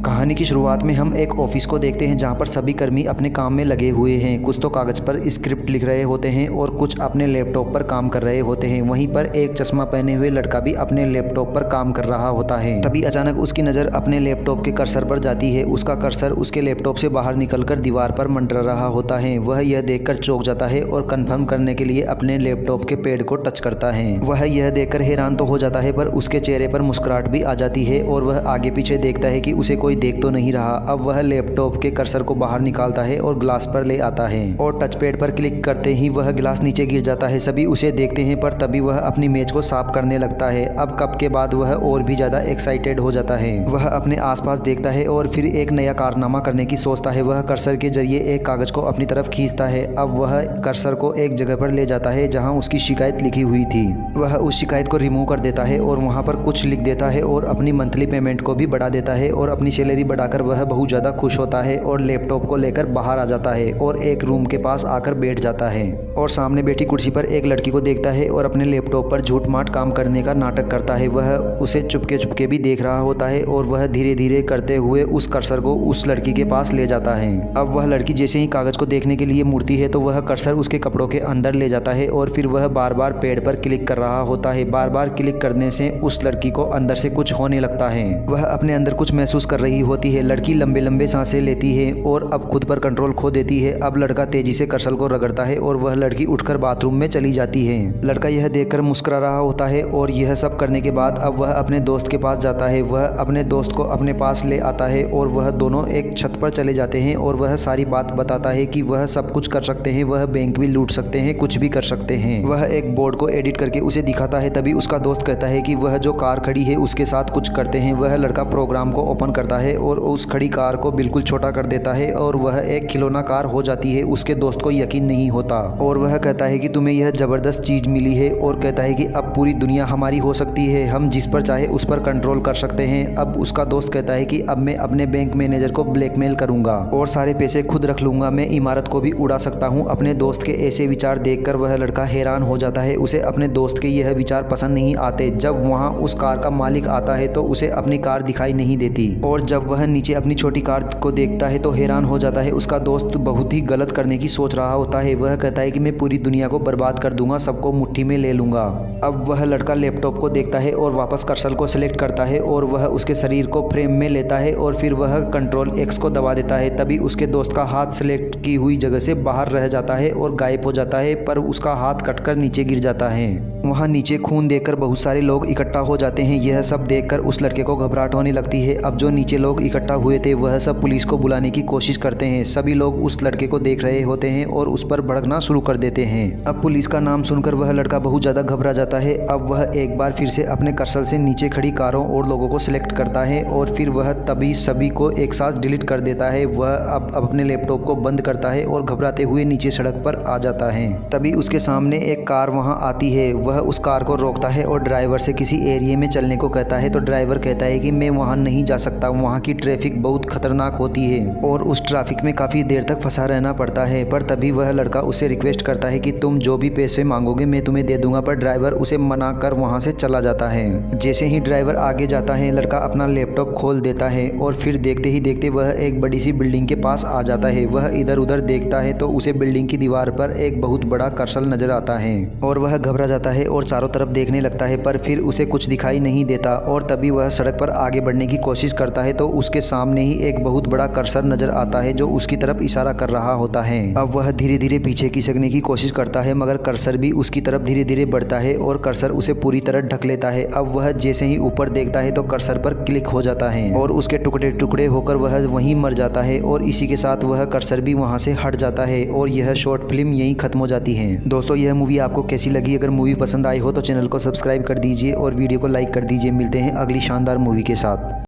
कहानी की शुरुआत में हम एक ऑफिस को देखते हैं जहां पर सभी कर्मी अपने काम में लगे हुए हैं। कुछ तो कागज़ पर स्क्रिप्ट लिख रहे होते हैं और कुछ अपने लैपटॉप पर काम कर रहे होते हैं। वहीं पर एक चश्मा पहने हुए लड़का भी अपने लैपटॉप पर काम कर रहा होता है। तभी अचानक उसकी नज़र अपने लैपटॉप के कर्सर पर जाती है। उसका कर्सर उसके लैपटॉप से बाहर निकलकर दीवार पर मंडरा रहा होता है। वह यह देखकर चौंक जाता है और कन्फर्म करने के लिए अपने लैपटॉप के पैड को टच करता है। वह यह देखकर हैरान तो हो जाता है, पर उसके चेहरे पर मुस्कुराहट भी आ जाती है और वह आगे पीछे देखता है कि उसे कोई देख तो नहीं रहा। अब वह लैपटॉप के कर्सर को बाहर निकालता है और ग्लास पर ले आता है और टच पैड पर क्लिक करते ही वह गिलास नीचे गिर जाता है। सभी उसे देखते हैं, पर तभी वह अपनी मेज को साफ करने लगता है। अब कप के बाद वह और भी ज्यादा एक्साइटेड हो जाता है। वह अपने आसपास देखता है और फिर एक नया कारनामा करने की सोचता है। वह कर्सर के जरिए एक कागज को अपनी तरफ खींचता है। अब वह कर्सर को एक जगह पर ले जाता है जहां उसकी शिकायत लिखी हुई थी। वह उस शिकायत को रिमूव कर देता है और वहां पर कुछ लिख देता है और अपनी मंथली पेमेंट को भी बढ़ा देता है और अपनी सैलरी बढ़ाकर वह बहुत ज़्यादा खुश होता है और लैपटॉप को लेकर बाहर आ जाता है और एक रूम के पास आकर बैठ जाता है और सामने बैठी कुर्सी पर एक लड़की को देखता है और अपने लैपटॉप पर झूठ माट काम करने का नाटक करता है। वह उसे चुपके चुपके भी देख रहा होता है और वह धीरे धीरे करते हुए उस कर्सर को उस लड़की के पास ले जाता है। अब वह लड़की जैसे ही कागज को देखने के लिए मुड़ती है तो वह कर्सर उसके कपड़ों के अंदर ले जाता है और फिर वह बार बार पैड पर क्लिक कर रहा होता है। बार बार क्लिक करने से उस लड़की को अंदर से कुछ होने लगता है। वह अपने अंदर कुछ महसूस कर रही होती है। लड़की लंबे लंबे सांसें लेती है और अब खुद पर कंट्रोल खो देती है। अब लड़का तेजी से कर्सर को रगड़ता है और वह लड़की उठकर बाथरूम में चली जाती है। लड़का यह देखकर मुस्कुरा रहा होता है और यह सब करने के बाद अब वह अपने दोस्त के पास जाता है। वह अपने दोस्त को अपने पास ले आता है और वह दोनों एक छत पर चले जाते हैं और वह सारी बात बताता है कि वह सब कुछ कर सकते हैं, वह बैंक भी लूट सकते हैं, कुछ भी कर सकते हैं। वह एक बोर्ड को एडिट करके उसे दिखाता है। तभी उसका दोस्त कहता है कि वह जो कार खड़ी है उसके साथ कुछ करते हैं। वह लड़का प्रोग्राम को ओपन करता है और उस खड़ी कार को बिल्कुल छोटा कर देता है और वह एक खिलौना कार हो जाती है। उसके दोस्त को यकीन नहीं होता और वह कहता है कि तुम्हें यह जबरदस्त चीज मिली है और कहता है कि अब पूरी दुनिया हमारी हो सकती है, हम जिस पर चाहे उस पर कंट्रोल कर सकते हैं। अब उसका दोस्त कहता है कि अब मैं अपने बैंक मैनेजर को ब्लैकमेल करूंगा और सारे पैसे खुद रख लूंगा, मैं इमारत को भी उड़ा सकता हूं। अपने दोस्त के ऐसे विचार देखकर वह लड़का हैरान हो जाता है। उसे अपने दोस्त के यह विचार पसंद नहीं आते। जब वहां उस कार का मालिक आता है तो उसे अपनी कार दिखाई नहीं देती और जब वह नीचे अपनी छोटी कार को देखता है तो हैरान हो जाता है। उसका दोस्त बहुत ही गलत करने की सोच रहा होता है। वह कहता है कि मैं पूरी दुनिया को बर्बाद कर दूंगा, सबको मुट्ठी में ले लूंगा। अब वह लड़का लैपटॉप को देखता है और वापस कर्सर को सिलेक्ट करता है और वह उसके शरीर को फ्रेम में लेता है और फिर वह कंट्रोल एक्स को दबा देता है। तभी उसके दोस्त का हाथ सिलेक्ट की हुई जगह से बाहर रह जाता है और गायब हो जाता है, पर उसका हाथ कटकर नीचे गिर जाता है। वहाँ नीचे खून देखकर बहुत सारे लोग इकट्ठा हो जाते हैं। यह सब देखकर उस लड़के को घबराहट होने लगती है। अब जो नीचे लोग इकट्ठा हुए थे वह सब पुलिस को बुलाने की कोशिश करते हैं। सभी लोग उस लड़के को देख रहे होते हैं और उस पर भड़कना शुरू कर देते हैं। अब पुलिस का नाम सुनकर वह लड़का बहुत ज़्यादा घबरा जाता है। अब वह एक बार फिर से अपने कर्सर से नीचे खड़ी कारों और लोगों को सिलेक्ट करता है और फिर वह तभी सभी को एक साथ डिलीट कर देता है। वह अब अपने लैपटॉप को बंद करता है और घबराते हुए नीचे सड़क पर आ जाता है। तभी उसके सामने एक कार वहाँ आती है। वह उस कार को रोकता है और ड्राइवर से किसी एरिया में चलने को कहता है तो ड्राइवर कहता है कि मैं वहाँ नहीं जा सकता, वहाँ की ट्रैफिक बहुत खतरनाक होती है और उस ट्रैफिक में काफ़ी देर तक फंसा रहना पड़ता है। पर तभी वह लड़का उससे रिक्वेस्ट करता है कि तुम जो भी पैसे मांगोगे मैं तुम्हें दे दूंगा, पर ड्राइवर उसे मना कर वहाँ से चला जाता है। जैसे ही ड्राइवर आगे जाता है लड़का अपना लैपटॉप खोल देता है और फिर देखते ही देखते वह एक बड़ी सी बिल्डिंग के पास आ जाता है। वह इधर उधर देखता है तो उसे बिल्डिंग की दीवार पर एक बहुत बड़ा कर्सर नजर आता है और वह घबरा जाता है और चारों तरफ देखने लगता है, पर फिर उसे कुछ दिखाई नहीं देता और तभी वह सड़क पर आगे बढ़ने की कोशिश करता है तो उसके सामने ही एक बहुत बड़ा कर्सर नजर आता है जो उसकी तरफ इशारा कर रहा होता है। अब वह धीरे धीरे पीछे खिसकने की कोशिश करता है मगर कर्सर भी उसकी तरफ धीरे धीरे बढ़ता है और कर्सर उसे पूरी तरह ढक लेता है। अब वह जैसे ही ऊपर देखता है तो कर्सर पर क्लिक हो जाता है और उसके टुकड़े टुकड़े होकर वह वहीं मर जाता है और इसी के साथ वह कर्सर भी वहां से हट जाता है और यह शॉर्ट फिल्म यहीं खत्म हो जाती है। दोस्तों, यह मूवी आपको कैसी लगी? अगर मूवी पसंद आई हो तो चैनल को सब्सक्राइब कर दीजिए और वीडियो को लाइक कर दीजिए। मिलते हैं अगली शानदार मूवी के साथ।